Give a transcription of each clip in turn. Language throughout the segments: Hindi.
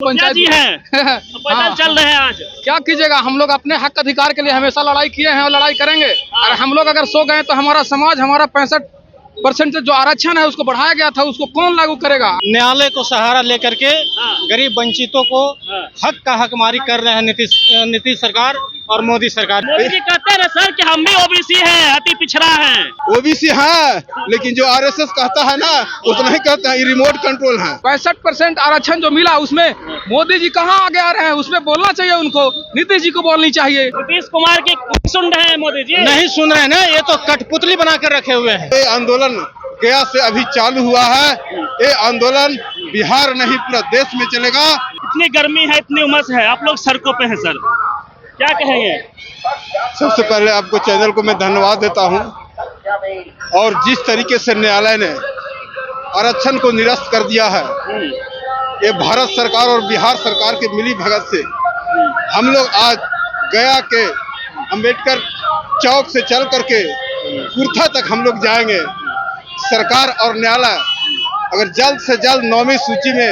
पंचायत जी हैं पैदल चल रहे हैं आज। क्या कीजिएगा, हम लोग अपने हक अधिकार के लिए हमेशा लड़ाई किए हैं और लड़ाई करेंगे। और हम लोग अगर सो गए तो हमारा समाज, हमारा 65% जो आरक्षण है उसको बढ़ाया गया था, उसको कौन लागू करेगा। न्यायालय को सहारा लेकर के गरीब वंचितों को हक का हकमारी कर रहे हैं नीतीश सरकार और मोदी सरकार। मोदी जी कहते हैं ना सर कि हम भी ओबीसी हैं, अति पिछड़ा है। ओबीसी है, लेकिन जो आरएसएस कहता है ना उतना ही कहता है, रिमोट कंट्रोल है। 65% आरक्षण जो मिला उसमें मोदी जी कहाँ आगे आ रहे हैं, उसमें बोलना चाहिए उनको, नीतीश जी को बोलनी चाहिए। नीतीश कुमार की सुन रहे हैं मोदी जी? नहीं सुन रहे हैं ना, ये तो कठपुतली बना कर रखे हुए हैं। ये आंदोलन गया से अभी चालू हुआ है, ये आंदोलन बिहार नहीं पूरा देश में चलेगा। इतनी गर्मी है, इतनी उमस है, आप लोग सड़कों पे हैं सर, क्या कहेंगे? सबसे पहले आपको चैनल को मैं धन्यवाद देता हूं, और जिस तरीके से न्यायालय ने आरक्षण को निरस्त कर दिया है, ये भारत सरकार और बिहार सरकार के मिली भगत से हम लोग आज गया के अंबेडकर चौक से चल करके कुर्था तक हम लोग जाएंगे। सरकार और न्यायालय अगर जल्द से जल्द 9वीं सूची में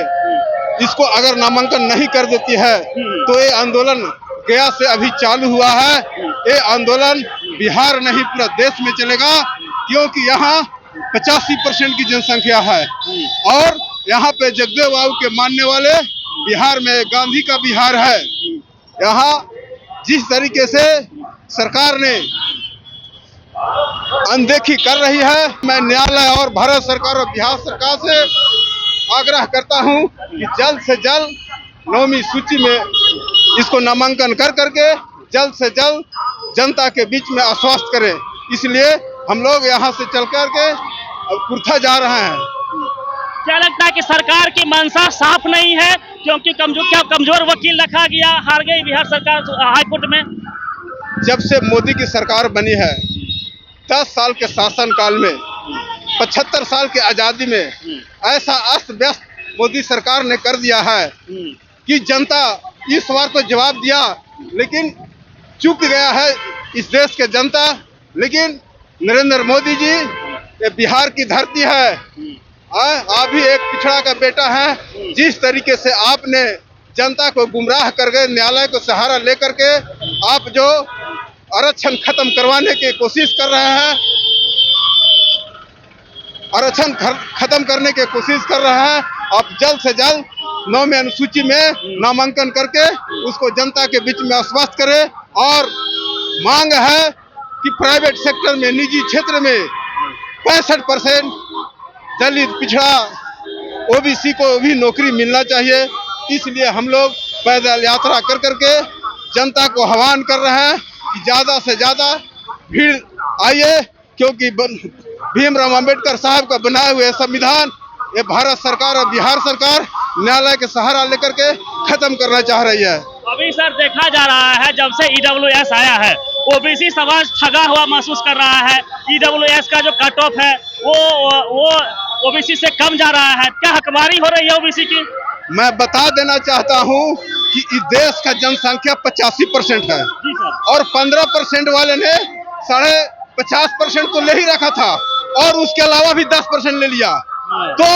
इसको अगर नामांकन नहीं कर देती है तो ये आंदोलन गया से अभी चालू हुआ है, ये आंदोलन बिहार नहीं पूरा देश में चलेगा, क्योंकि यहाँ 85% की जनसंख्या है और यहाँ पे जगदेव बाबू के मानने वाले बिहार में गांधी का बिहार है। यहाँ जिस तरीके से सरकार ने अनदेखी कर रही है, मैं न्यायालय और भारत सरकार और बिहार सरकार से आग्रह करता हूं कि जल्द से जल्द 9वीं सूची में इसको नामांकन कर करके जल्द से जल्द जनता के बीच में आश्वस्त करें। इसलिए हम लोग यहां से चल करके कुर्था जा रहे हैं। क्या लगता है कि सरकार की मंशा साफ नहीं है, क्योंकि कमजोर वकील रखा गया, हार गई बिहार सरकार हाईकोर्ट में? जब से मोदी की सरकार बनी है, 10 साल के शासन काल में, 75 साल की आजादी में ऐसा अस्त व्यस्त मोदी सरकार ने कर दिया है कि जनता इस बार तो जवाब दिया, लेकिन चूक गया है इस देश के जनता। लेकिन नरेंद्र मोदी जी, ये बिहार की धरती है, आप भी एक पिछड़ा का बेटा है। जिस तरीके से आपने जनता को गुमराह कर गए, न्यायालय को सहारा लेकर के आप जो आरक्षण खत्म करवाने की कोशिश कर रहे हैं, आरक्षण खत्म करने की कोशिश कर रहे हैं, आप जल्द से जल्द 9वीं अनुसूची में नामांकन करके उसको जनता के बीच में आश्वस्त करें। और मांग है कि प्राइवेट सेक्टर में, निजी क्षेत्र में 65% दलित, पिछड़ा, ओबीसी को भी नौकरी मिलना चाहिए। इसलिए हम लोग पैदल यात्रा कर करके जनता को आह्वान कर रहे हैं कि ज्यादा से ज्यादा भीड़ आइए, क्योंकि भीमराव अंबेडकर साहब का बनाए हुए संविधान ये भारत सरकार और बिहार सरकार न्यायालय के सहारा लेकर के खत्म करना चाह रही है। अभी सर देखा जा रहा है, जब से ईडब्ल्यूएस आया है, ओबीसी समाज ठगा हुआ महसूस कर रहा है। ईडब्ल्यूएस का जो कट ऑफ है वो ओबीसी से कम जा रहा है। क्या हकमारी हो रही है ओबीसी की? मैं बता देना चाहता हूं कि इस देश का जनसंख्या 85% है और 15% वाले ने 50% तो ले ही रखा था और उसके अलावा भी 10% ले लिया। तो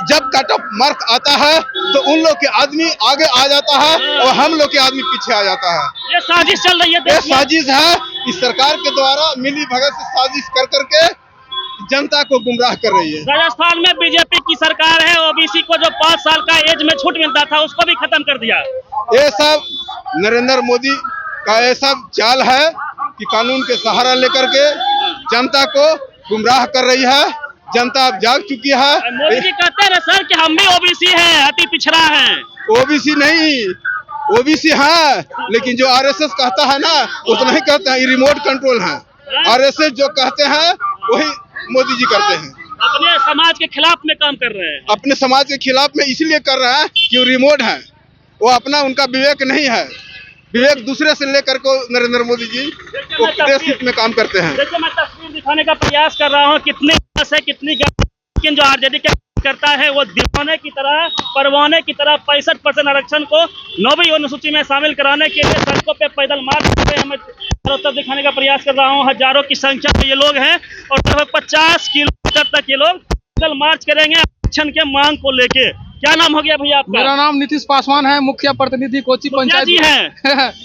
जब कट ऑफ मार्क आता है तो उन लोग के आदमी आगे आ जाता है और हम लोग के आदमी पीछे आ जाता है। ये साजिश चल रही है, ये साजिश है, इस सरकार के द्वारा मिली भगत से साजिश कर करके जनता को गुमराह कर रही है। राजस्थान में बीजेपी की सरकार है, ओबीसी को जो 5 साल का एज में छूट मिलता था उसको भी खत्म कर दिया। ये सब नरेंद्र मोदी का ये सब चाल है कि कानून के सहारा लेकर के जनता को गुमराह कर रही है। जनता अब जाग चुकी है। मोदी जी कहते हैं ना सर कि हम भी ओबीसी हैं, अति पिछड़ा है। ओबीसी नहीं, ओबीसी है, लेकिन जो आरएसएस कहता है ना उतना ही कहता है, रिमोट कंट्रोल है। आरएसएस जो कहते हैं वही मोदी जी करते हैं। अपने समाज के खिलाफ में काम कर रहे हैं। अपने समाज के खिलाफ में इसलिए कर रहा है कि वो रिमोट है, वो अपना उनका विवेक नहीं है। विवेक दूसरे से लेकर को नरेंद्र मोदी जी देश हित में काम करते हैं। देखिए, मैं तस्वीर दिखाने का प्रयास कर रहा हूँ, कितनी है कितनी, लेकिन जो आरजेडी करता है वो दीवाने की तरह, परवाने की तरह 65% आरक्षण को 9वीं अनुसूची में शामिल कराने के लिए सड़कों पे पैदल मार्च करते हैं। मैं उत्तर दिखाने का प्रयास कर रहा हूँ, हजारों की संख्या में ये लोग हैं और लगभग 50 किलोमीटर तक ये लोग पैदल मार्च करेंगे आरक्षण के मांग को लेके। क्या नाम हो गया भैया आपका? मेरा नाम नीतीश पासवान है, मुखिया प्रतिनिधि कोची मुखिया पंचायत जी हैं।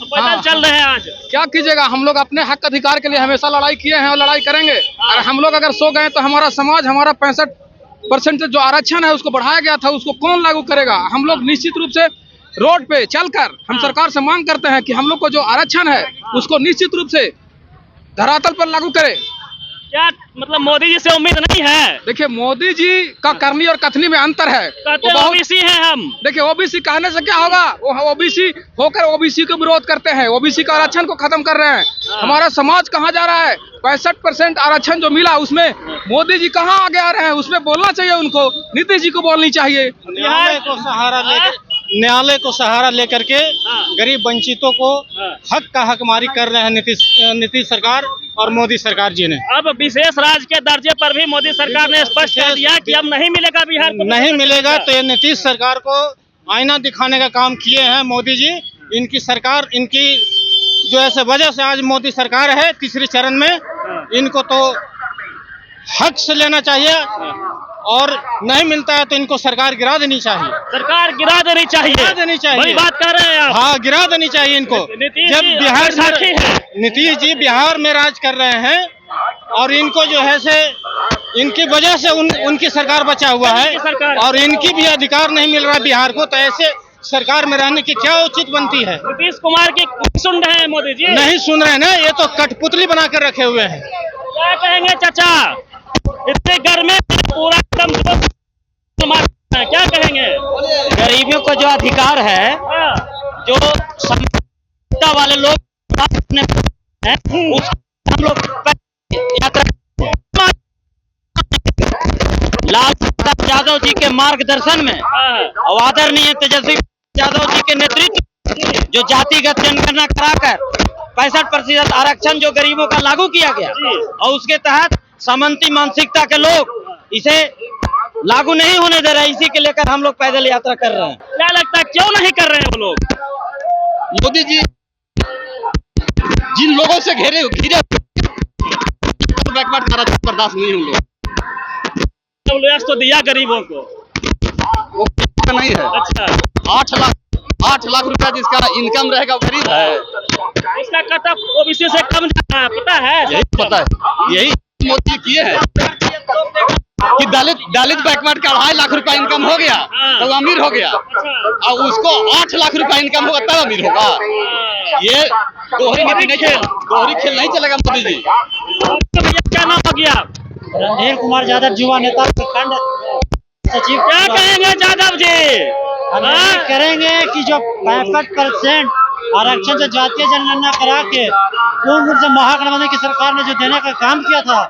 पैदल हाँ, चल रहे हैं आज। क्या कीजिएगा, हम लोग अपने हक अधिकार के लिए हमेशा लड़ाई किए हैं और लड़ाई करेंगे। और हम लोग अगर सो गए तो हमारा समाज, हमारा 65% जो आरक्षण है उसको बढ़ाया गया था, उसको कौन लागू करेगा। हम लोग निश्चित रूप से रोड पे चलकर हम सरकार से मांग करते हैं कि हम लोग को जो आरक्षण है उसको निश्चित रूप से धरातल पर लागू करे। क्या मतलब मोदी जी से उम्मीद नहीं है? देखिए, मोदी जी का करनी और कथनी में अंतर है। कहते वो हैं बहुत- ओबीसी हैं हम। देखिए, ओबीसी कहने से क्या होगा, वो ओबीसी होकर ओबीसी को विरोध करते हैं, ओबीसी का आरक्षण को खत्म कर रहे हैं। हमारा समाज कहाँ जा रहा है? 65% आरक्षण जो मिला उसमें मोदी जी कहाँ आगे आ रहे हैं? उसमें बोलना चाहिए उनको, नीतीश जी को बोलनी चाहिए। न्यायालय को सहारा लेकर के गरीब वंचितों को हक का हकमारी कर रहे हैं नीतीश सरकार और मोदी सरकार जी ने। अब विशेष राज्य के दर्जे पर भी मोदी सरकार ने स्पष्ट कर दिया कि अब नहीं मिलेगा बिहार को। नहीं मिलेगा, तो ये नीतीश सरकार को आईना दिखाने का काम किए हैं मोदी जी। इनकी सरकार, इनकी जो ऐसे वजह से आज मोदी सरकार है तीसरे चरण में, इनको तो हक से लेना चाहिए और नहीं मिलता है तो इनको सरकार गिरा देनी चाहिए। सरकार गिरा देनी चाहिए। गिरा देनी चाहिए। वही बात कर रहे हैं आप। हाँ, गिरा देनी चाहिए इनको। नीतीश जब जी बिहार साथी हैं। नीतीश जी बिहार में राज कर रहे हैं और इनको जो है से इनकी वजह से उनकी सरकार बचा हुआ है और इनकी भी अधिकार नहीं मिल रहा बिहार को, तो ऐसे सरकार में रहने की क्या उचित बनती है? नीतीश कुमार की सुन रहे हैं मोदी जी? नहीं सुन रहे ना, ये तो कठपुतली बना कर रखे हुए हैं। क्या कहेंगे चाचा, इतने गर्मी में पूरा एकदम क्या कहेंगे? गरीबियों को जो अधिकार है, जो सत्ता वाले लोग अपने हैं, उसको हम लोग यात्रा लाल प्रसाद यादव जी के मार्गदर्शन में और आदरणीय तेजस्वी यादव जी के नेतृत्व जो जातिगत जनगणना कराकर 65% आरक्षण जो गरीबों का लागू किया गया और उसके तहत सामंती मानसिकता के लोग इसे लागू नहीं होने दे रहे, इसी के लेकर हम लोग पैदल यात्रा कर रहे हैं। क्या लगता है क्यों नहीं कर रहे हैं वो लोग? मोदी जी जिन लोगों से घिरे बर्दाश्त नहीं होंगे, तो दिया गरीबों को वो नहीं है। अच्छा, 8 लाख रुपया जिसका इनकम रहेगा वो गरीब है। इसका कटअप ओबीसी से कम जाता है, पता है? यही पता है, यही मोदी किए हैं कि दलित बैकवर्ड का 2.5 लाख रुपया इनकम हो गया तो वो अमीर हो गया, और उसको 8 लाख रुपया इनकम होगा तब अमीर होगा। ये दोहरी खेल नहीं चलेगा मोदी जी। भैया क्या नाम हो गया? रणधीर कुमार यादव, युवा नेता प्रखंड सचिव। क्या कहेंगे यादव जी? हम ये करेंगे कि जो 65% आरक्षण से जातीय जनगणना करा के पूर्ण रूप से महागठबंधन की सरकार ने जो देने का काम किया था,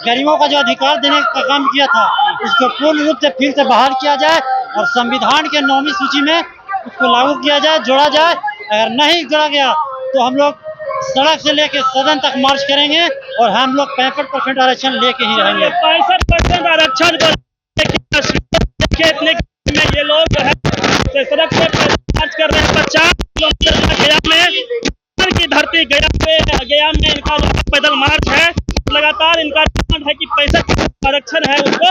गरीबों का जो अधिकार देने का काम किया था, उसको पूर्ण रूप से फिर से बहाल किया जाए और संविधान के 9वीं सूची में उसको लागू किया जाए, जोड़ा जाए। अगर नहीं जोड़ा गया तो हम लोग सड़क से लेके सदन तक मार्च करेंगे और हम लोग 65% आरक्षण लेके ही रहेंगे। 65% आरक्षण को में ये लोग जो है सड़क पे मार्च कर रहे हैं। 50 किलोमीटर गया में की धरती गया में इनका पैदल मार्च है। लगातार इनका डिमांड है कि 65% आरक्षण है उसको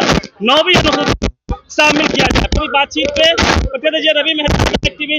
9वीं अनुसूची शामिल किया जाए। पूरी बातचीत पे प्रतिनिधि रवि मेहता